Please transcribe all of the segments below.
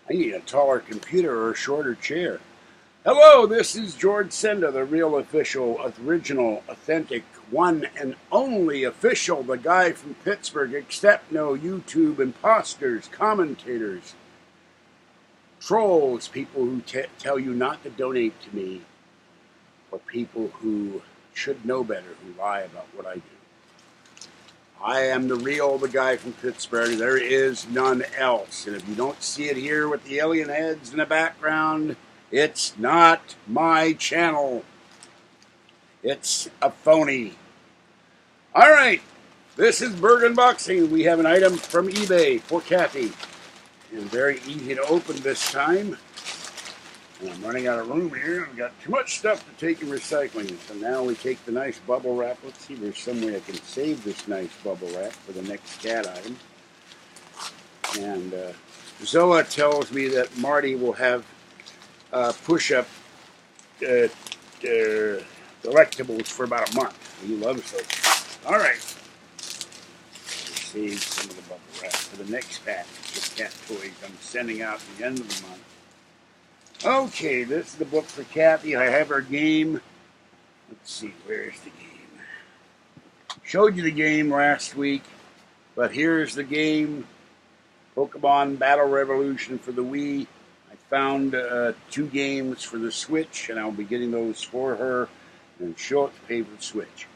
I need a taller computer or a shorter chair. Hello, this is George Senda, the real official, original, authentic, one and only official, the guy from Pittsburgh, except no YouTube imposters, commentators, trolls, people who tell you not to donate to me, or people who should know better, who lie about what I do. I am the guy from Pittsburgh. There is none else. And if you don't see it here with the alien heads in the background, it's not my channel. It's a phony. All right. This is Burgh Unboxing. We have an item from eBay for Kathy. And very easy to open this time. And I'm running out of room here. I've got too much stuff to take in recycling. So now we take the nice bubble wrap. Let's see if there's some way I can save this nice bubble wrap for the next cat item. And Zoa tells me that Marty will have push-up delectables for about a month. He loves those. All right. Save some of the bubble wrap for the next package of cat toys I'm sending out at the end of the month. Okay, this is the book for Kathy. I have her game. Let's see, where's the game? Showed you the game last week, but here's the game. Pokemon Battle Revolution for the Wii. I found 2 games for the Switch, and I'll be getting those for her and show it to pay for the Switch.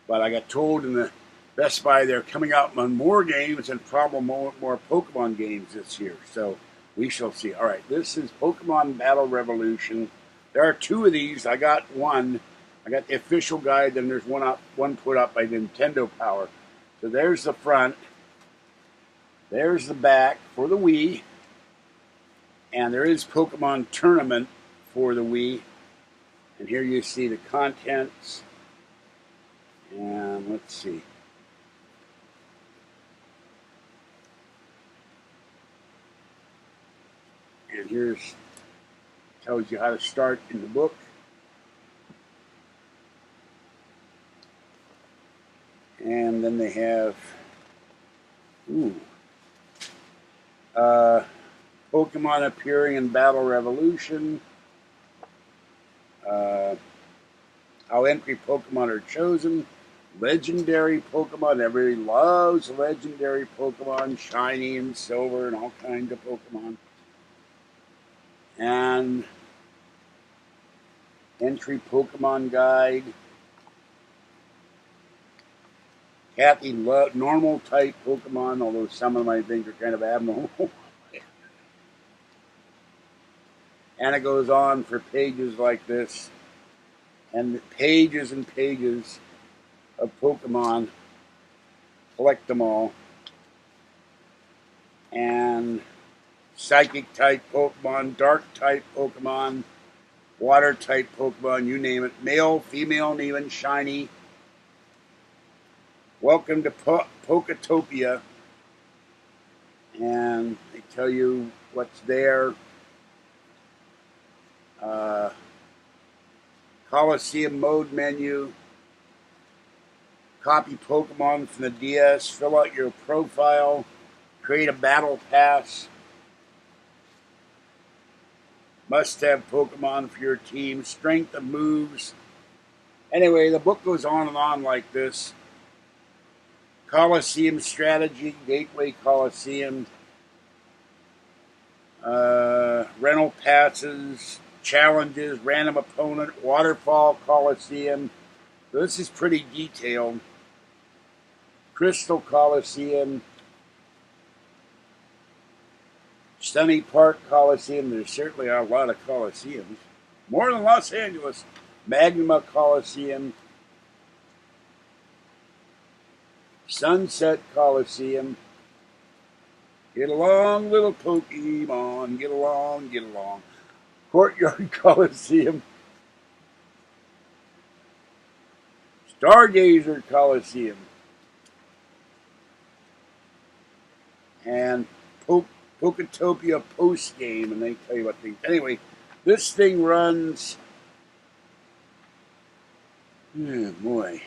But I got told in the Best Buy they're coming out on more games and probably more Pokemon games this year. So we shall see. All right, this is Pokemon Battle Revolution. There are 2 of these. I got one. I got the official guide, then there's one put up by Nintendo Power. So there's the front. There's the back for the Wii. And there is Pokemon Tournament for the Wii. And here you see the contents. And let's see. And here's tells you how to start in the book. And then they have Pokemon appearing in Battle Revolution. How entry Pokemon are chosen. Legendary Pokemon. Everybody loves legendary Pokemon, shiny and silver and all kinds of Pokemon. And entry Pokemon guide. Kathy loved normal type Pokemon, although some of them I think are kind of abnormal. And it goes on for pages like this, and pages and pages of Pokemon. Collect them all. And Psychic type Pokemon, Dark type Pokemon, Water type Pokemon, you name it. Male, female, and even shiny. Welcome to Poketopia. And they tell you what's there. Coliseum mode menu. Copy Pokemon from the DS. Fill out your profile. Create a battle pass. Must have Pokemon for your team. Strength of moves. Anyway, the book goes on and on like this. Coliseum strategy, Gateway Coliseum, rental passes, challenges, random opponent, Waterfall Coliseum. So this is pretty detailed. Crystal Coliseum, Sunny Park Coliseum. There's certainly a lot of Coliseums. More than Los Angeles. Magma Coliseum. Sunset Coliseum. Get along, little Pokemon. Get along, get along. Courtyard Coliseum. Stargazer Coliseum. And Poketopia post game, and they tell you what things. Anyway, this thing runs. Oh boy.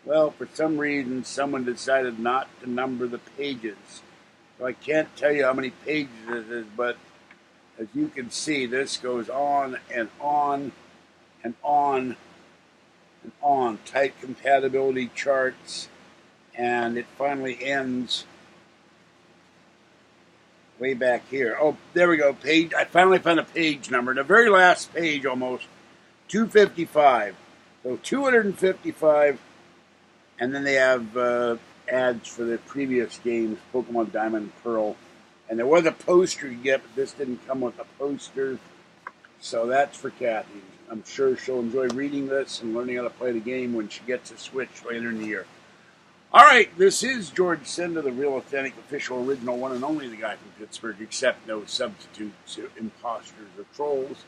Well, for some reason, someone decided not to number the pages. So I can't tell you how many pages it is, but as you can see, this goes on and on and on and on. Tight compatibility charts, and it finally ends way back here. Oh, there we go. Page. I finally found a page number. The very last page, almost 255. So 255, and then they have ads for the previous games, Pokemon Diamond and Pearl. And there was a poster you get, but this didn't come with a poster. So that's for Kathy. I'm sure she'll enjoy reading this and learning how to play the game when she gets a Switch later in the year. All right, this is George Senda, the real, authentic, official, original, one and only the guy from Pittsburgh, except no substitutes, imposters, or trolls.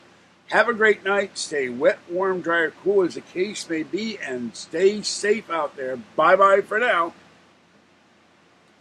Have a great night. Stay wet, warm, dry, or cool as the case may be, and stay safe out there. Bye-bye for now.